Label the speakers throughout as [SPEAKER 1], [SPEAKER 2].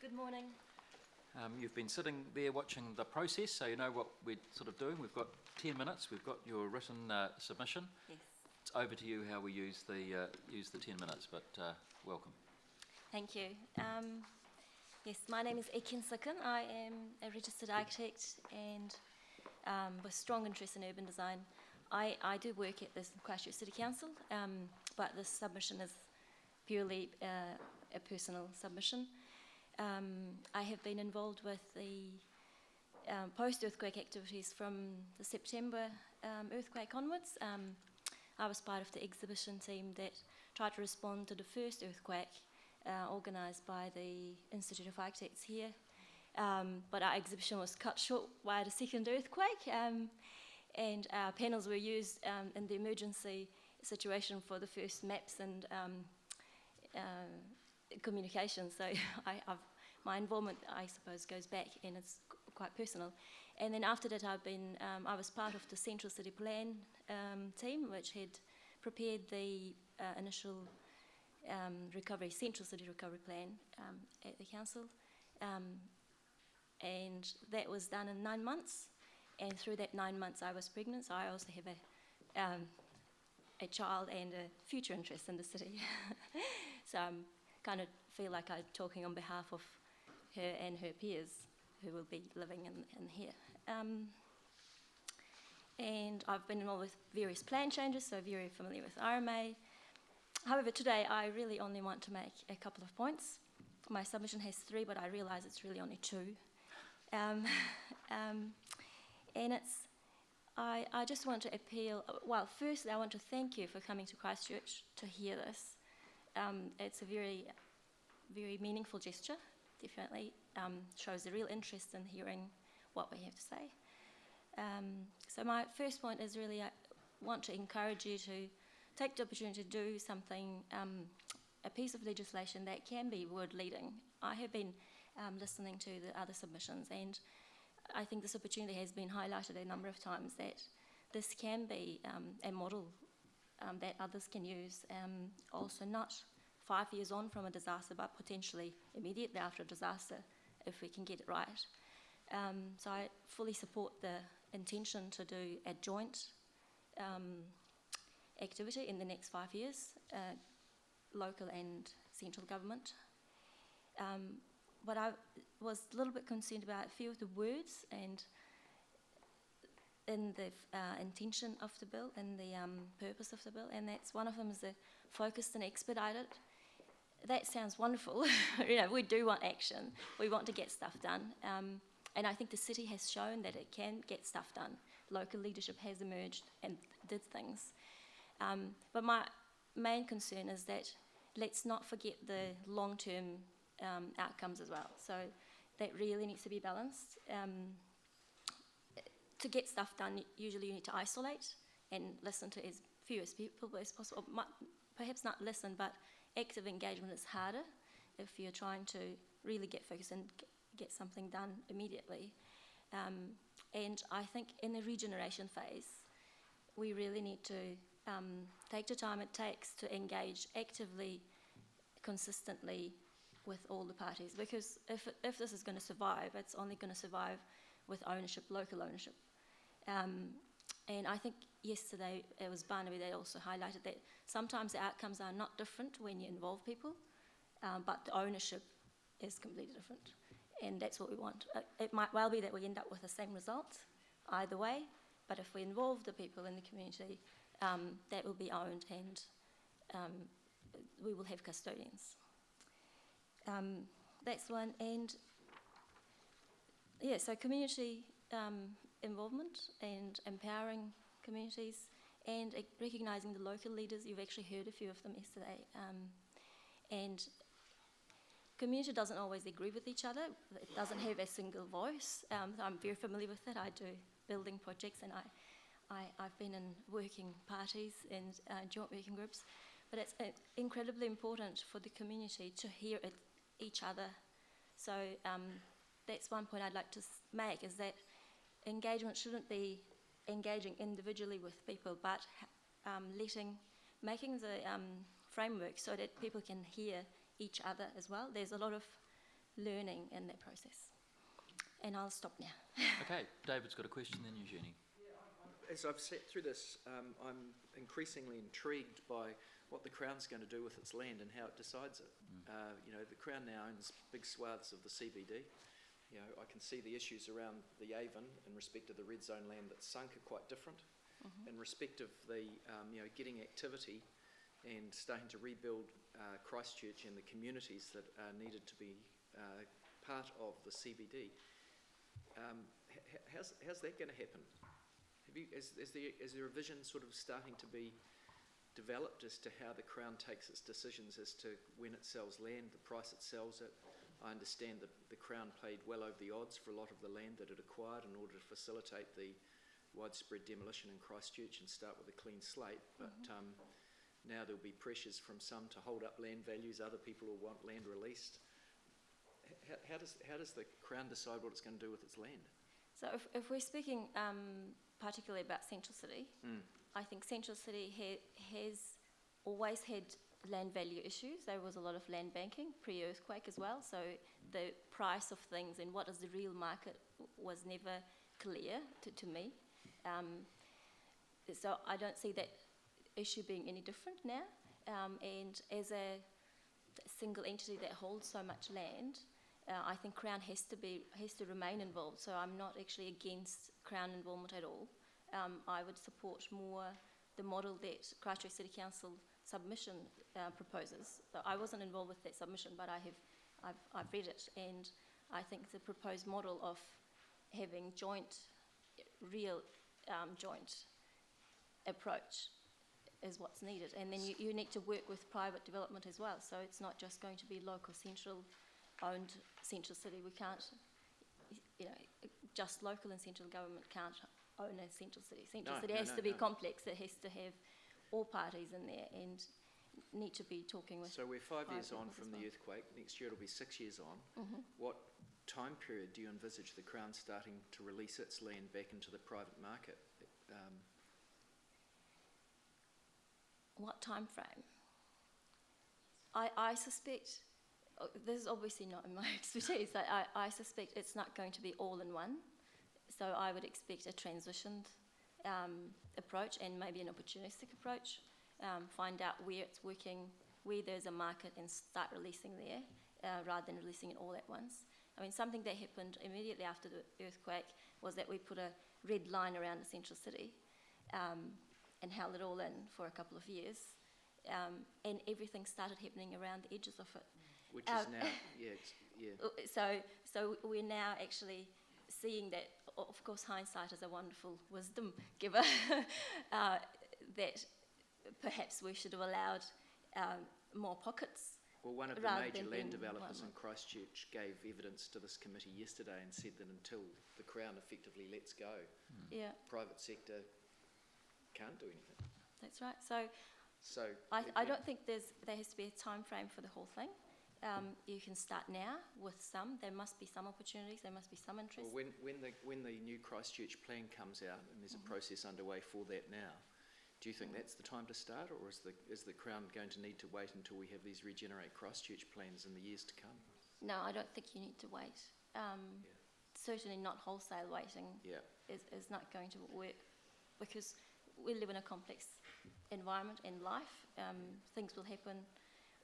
[SPEAKER 1] Good morning.
[SPEAKER 2] You've been sitting there watching the process, so you know what we're sort of doing. We've got 10 minutes. We've got your written submission.
[SPEAKER 1] Yes.
[SPEAKER 2] It's over to you how we use the 10 minutes, but welcome.
[SPEAKER 1] Thank you. Yes, my name is ChCh. I am a registered architect and with strong interest in urban design. I do work at the ChCh City Council, but this submission is purely a personal submission. I have been involved with the post-earthquake activities from the September earthquake onwards. I was part of the exhibition team that tried to respond to the first earthquake organised by the Institute of Architects here. But our exhibition was cut short by the second earthquake, and our panels were used in the emergency situation for the first maps and communication. So my involvement, I suppose, goes back, and it's quite personal. And then after that, I was part of the Central City Plan team, which had prepared the initial Central City Recovery Plan at the council, and that was done in 9 months. And through that 9 months, I was pregnant, so I also have a child and a future interest in the city. So I kind of feel like I'm talking on behalf of her and her peers who will be living in here. And I've been involved with various plan changes, so very familiar with RMA. However, today I really only want to make a couple of points. My submission has 3, but I realise it's really only 2. And I just want to appeal, well, firstly I want to thank you for coming to Christchurch to hear this. It's a very, very meaningful gesture, definitely shows a real interest in hearing what we have to say. So my first point is really I want to encourage you to take the opportunity to do something, a piece of legislation that can be word leading. I have been listening to the other submissions, and I think this opportunity has been highlighted a number of times that this can be a model that others can use, also not 5 years on from a disaster, but potentially immediately after a disaster if we can get it right. So I fully support the intention to do a joint activity in the next 5 years, local and central government. But I was a little bit concerned about a few of the words and in the intention of the bill and the purpose of the bill, and that's one of them is the focused and expedited. That sounds wonderful. You know, we do want action. We want to get stuff done, and I think the city has shown that it can get stuff done. Local leadership has emerged and did things. But my main concern is that let's not forget the long-term outcomes as well. So that really needs to be balanced. To get stuff done, usually you need to isolate and listen to as few as people as possible. Perhaps not listen, but active engagement is harder if you're trying to really get focused and get something done immediately. And I think in the regeneration phase, we really need to take the time it takes to engage actively, consistently with all the parties, because if this is going to survive, it's only going to survive with ownership, local ownership. And I think yesterday it was Barnaby that also highlighted that sometimes the outcomes are not different when you involve people, but the ownership is completely different, and that's what we want. It might well be that we end up with the same result either way, but if we involve the people in the community, that will be owned, and we will have custodians. That's one, and yeah, so community involvement and empowering communities and recognising the local leaders. You've actually heard a few of them yesterday. And community doesn't always agree with each other. It doesn't have a single voice. I'm very familiar with it. I do building projects, and I've been in working parties and joint working groups. But it's incredibly important for the community to hear each other. So that's one point I'd like to make, is that engagement shouldn't be engaging individually with people, but making the framework so that people can hear each other as well. There's a lot of learning in that process. And I'll stop now.
[SPEAKER 2] Okay, David's got a question, then Eugenie.
[SPEAKER 3] As I've sat through this, I'm increasingly intrigued by what the Crown's going to do with its land and how it decides it. The Crown now owns big swathes of the CBD. I can see the issues around the Avon in respect of the red zone land that's sunk are quite different. In respect of the, getting activity and starting to rebuild Christchurch and the communities that are needed to be part of the CBD. How's that going to happen? Is there a vision sort of starting to be developed as to how the Crown takes its decisions as to when it sells land, the price it sells it? I understand that the Crown paid well over the odds for a lot of the land that it acquired in order to facilitate the widespread demolition in Christchurch and start with a clean slate. But now there'll be pressures from some to hold up land values. Other people will want land released. How does the Crown decide what it's going to do with its land?
[SPEAKER 1] So if we're speaking particularly about Central City, I think Central City has always had land value issues. There was a lot of land banking pre-earthquake as well, so the price of things and what is the real market was never clear to me. So I don't see that issue being any different now. And as a single entity that holds so much land, I think Crown has to remain involved. So I'm not actually against Crown involvement at all. I would support more the model that Christchurch City Council submission proposes. So I wasn't involved with that submission, but I've read it, and I think the proposed model of having real joint approach is what's needed. And then you need to work with private development as well. So it's not just going to be local owned Central City. We can't, just local and central government can't own a Central City. Central City has to be complex. It has to have all parties in there and need to be talking with.
[SPEAKER 3] So we're 5 years on from
[SPEAKER 1] well.
[SPEAKER 3] the earthquake. Next year it'll be 6 years on. What time period do you envisage the Crown starting to release its land back into the private market?
[SPEAKER 1] What time frame? I suspect, this is obviously not in my expertise, I suspect it's not going to be all in one. So I would expect a transitioned approach and maybe an opportunistic approach. Find out where it's working, where there's a market, and start releasing there rather than releasing it all at once. I mean, something that happened immediately after the earthquake was that we put a red line around the Central City and held it all in for a couple of years, and everything started happening around the edges of it.
[SPEAKER 3] Which is now,
[SPEAKER 1] So we're now actually seeing that, of course, hindsight is a wonderful wisdom giver, that perhaps we should have allowed more pockets.
[SPEAKER 3] Well, one of the major land developers in Christchurch gave evidence to this committee yesterday and said that until the Crown effectively lets go, private sector can't do anything.
[SPEAKER 1] That's right. So I don't think there has to be a time frame for the whole thing. You can start now with some. There must be some opportunities. There must be some interest.
[SPEAKER 3] Well, when the new Christchurch plan comes out, and there's a process underway for that now, do you think that's the time to start, or is the Crown going to need to wait until we have these Regenerate Christchurch plans in the years to come?
[SPEAKER 1] No, I don't think you need to wait. Certainly not wholesale waiting is not going to work, because we live in a complex environment in life. Things will happen.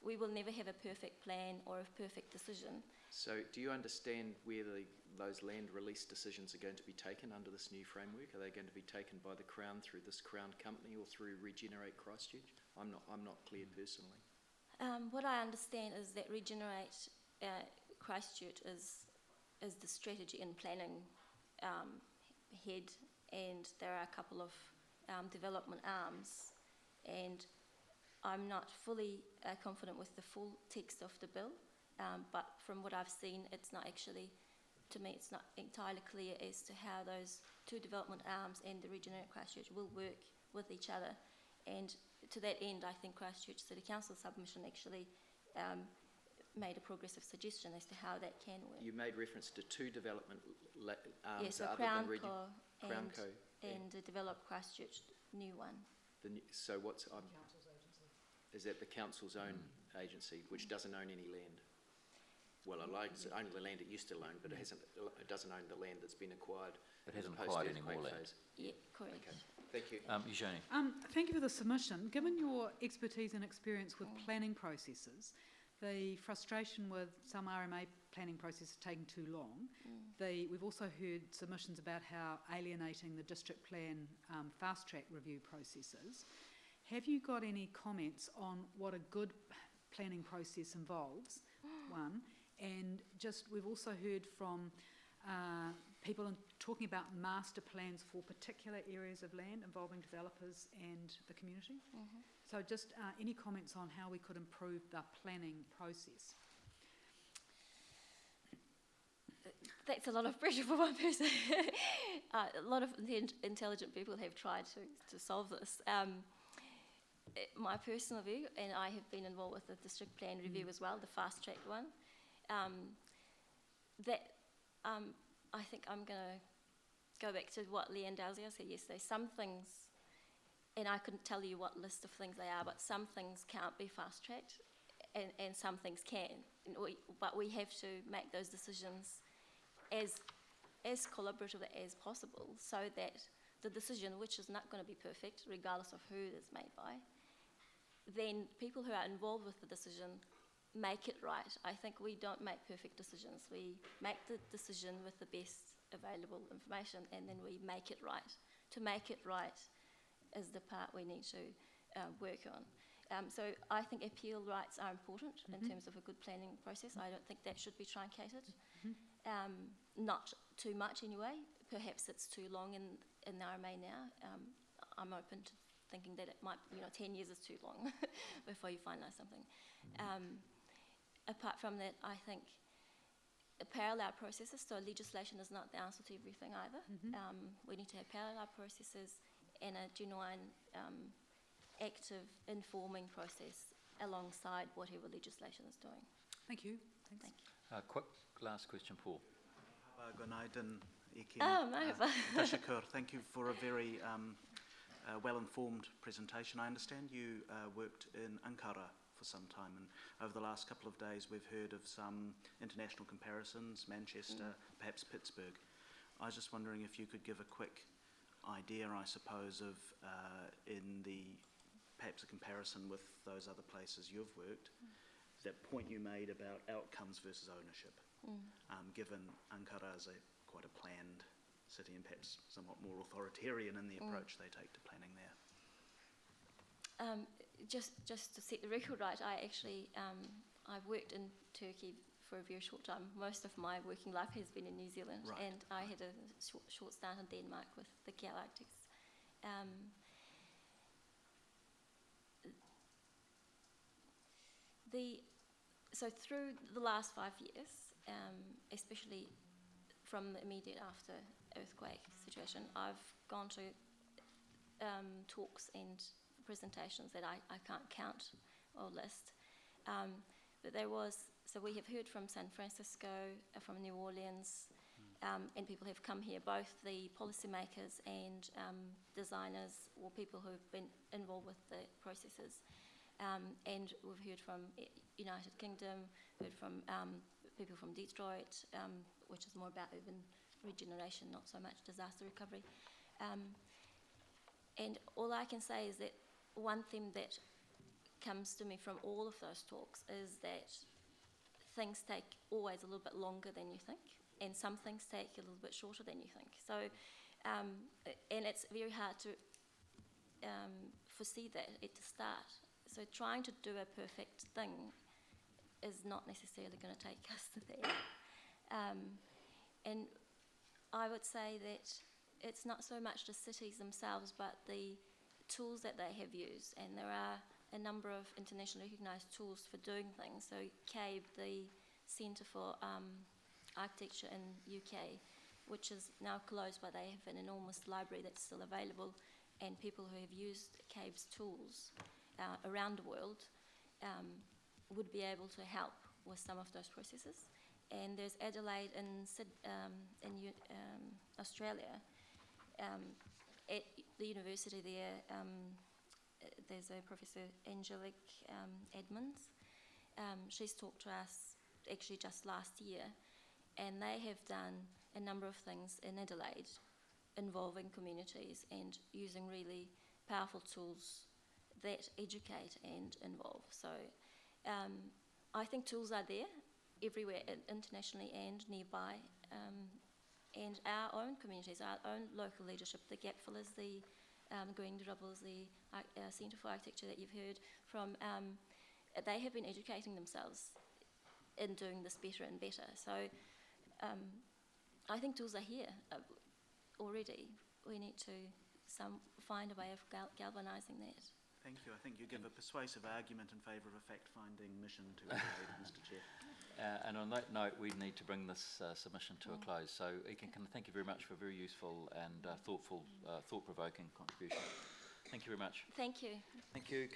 [SPEAKER 1] We will never have a perfect plan or a perfect decision.
[SPEAKER 3] So do you understand where those land release decisions are going to be taken under this new framework? Are they going to be taken by the Crown through this Crown company or through Regenerate Christchurch? I'm not clear personally.
[SPEAKER 1] What I understand is that Regenerate Christchurch is the strategy and planning head, and there are a couple of development arms, and I'm not fully confident with the full text of the bill, but from what I've seen, it's not entirely clear as to how those two development arms and the Regenerate Christchurch will work with each other. And to that end, I think Christchurch City Council submission actually made a progressive suggestion as to how that can work.
[SPEAKER 3] You made reference to two development arms,
[SPEAKER 1] yes, so
[SPEAKER 3] other
[SPEAKER 1] Crown
[SPEAKER 3] than
[SPEAKER 1] Co
[SPEAKER 3] Crown Co
[SPEAKER 1] and the Develop Christchurch new one.
[SPEAKER 3] So what's is that the council's own agency, which doesn't own any land? well, it owns the land it used to own, but it doesn't own the land that's been acquired.
[SPEAKER 2] It hasn't
[SPEAKER 3] post
[SPEAKER 2] acquired any more
[SPEAKER 3] earthquake
[SPEAKER 2] land.
[SPEAKER 3] phase.
[SPEAKER 1] Yeah, correct.
[SPEAKER 3] Okay, thank you.
[SPEAKER 2] Eugenie?
[SPEAKER 4] Thank you for the submission. Given your expertise and experience with planning processes, the frustration with some RMA planning processes taking too long, we've also heard submissions about how alienating the district plan fast-track review processes. Have you got any comments on what a good planning process involves, one, and just we've also heard from people talking about master plans for particular areas of land involving developers and the community. So just any comments on how we could improve the planning process?
[SPEAKER 1] That's a lot of pressure for one person. A lot of intelligent people have tried to solve this. My personal view, and I have been involved with the district plan review as well, the fast-track one, I think I'm going to go back to what Leanne Dalziel said yesterday. Some things, and I couldn't tell you what list of things they are, but some things can't be fast-tracked, and some things can. But we have to make those decisions as collaborative as possible, so that the decision, which is not going to be perfect, regardless of who it is made by, then people who are involved with the decision make it right. I think we don't make perfect decisions. We make the decision with the best available information, and then we make it right. To make it right is the part we need to work on. So I think appeal rights are important in terms of a good planning process. I don't think that should be truncated. Not too much anyway. Perhaps it's too long in the RMA now. I'm open to thinking that it might, 10 years is too long before you finalise something. Apart from that, I think parallel processes, so legislation is not the answer to everything either. We need to have parallel processes and a genuine, active, informing process alongside whatever legislation is doing.
[SPEAKER 4] Thank you. Thanks.
[SPEAKER 1] Thank you.
[SPEAKER 2] Quick last question, Paul.
[SPEAKER 5] Thank you for a very well-informed presentation. I understand you worked in Ankara for some time, and over the last couple of days we've heard of some international comparisons, Manchester, perhaps Pittsburgh. I was just wondering if you could give a quick idea, I suppose, of perhaps a comparison with those other places you've worked, that point you made about outcomes versus ownership, given Ankara is quite a planned city and perhaps somewhat more authoritarian in the approach they take to planning there.
[SPEAKER 1] Just to set the record right, I've worked in Turkey for a very short time. Most of my working life has been in New Zealand, and I had a short stint in Denmark with the Galactics. So through the last 5 years, especially from the immediate after earthquake situation, I've gone to talks and presentations that I can't count or list. So we have heard from San Francisco, from New Orleans, and people have come here, both the policymakers and designers or people who have been involved with the processes. And we've heard from United Kingdom, heard from people from Detroit, which is more about urban regeneration, not so much disaster recovery. And all I can say is that one theme that comes to me from all of those talks is that things take always a little bit longer than you think, and some things take a little bit shorter than you think. So, and it's very hard to foresee that at the start. So trying to do a perfect thing is not necessarily going to take us to there. And I would say that it's not so much the cities themselves, but the tools that they have used. And there are a number of internationally recognised tools for doing things. So CABE, the Centre for Architecture in UK, which is now closed, but they have an enormous library that's still available, and people who have used CABE's tools around the world would be able to help with some of those processes. And there's Adelaide in Australia. At the university there, there's a Professor Angelique Edmonds. She's talked to us actually just last year, and they have done a number of things in Adelaide involving communities and using really powerful tools that educate and involve. So I think tools are there everywhere, internationally and nearby, and our own communities, our own local leadership, the gap fillers, the Green Dribbles, the Centre for Architecture that you've heard from, they have been educating themselves in doing this better and better. So I think tools are here already. We need to find a way of galvanising that.
[SPEAKER 5] Thank you. I think you give a persuasive argument in favour of a fact-finding mission to Adelaide, Mr Chair.
[SPEAKER 2] And on that note, we need to bring this submission to a close. So, Ekin, thank you very much for a very useful and thoughtful, thought-provoking contribution. Thank you very much.
[SPEAKER 1] Thank you.
[SPEAKER 2] Thank you.